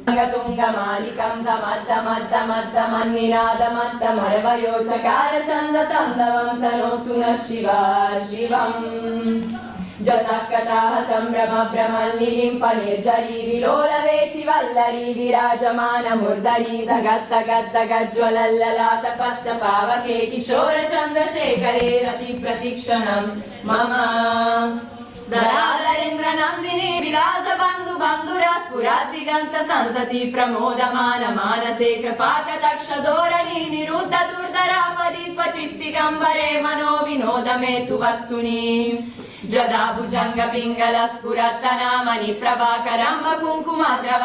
తుంగమాలికం తమద్దమద్దమద్దమన్నినాదమద్దమరవయోచకారచందతందవం శివ శివం జతకథాః సంభ్రమ భ్రమన్నిలింప నిర్జరీ విలోల వేచి వల్లరీ విరాజమాన ముర్దరీ దగద్దగద్దగజ్వలల్లలాత పత్త పావకే కిశోర చంద్రశేఖరే రతి ప్రతిక్షణం మమ ధరాధరేంద్ర నందిని విలాస బంధు బంధురా స్ఫురాదిగంత సంతతి ప్రమోదమాన మానసే కృపాకటక్ష ధోరణి నిరుద్ధ దుర్ధరాపదీప చిత్తిగంబరే మనో వినోదమేతు వస్తుని జదా భుజంగ పింగళ స్ఫురత్తనామని ప్రభాకరంబ కుంకుమ ద్రవ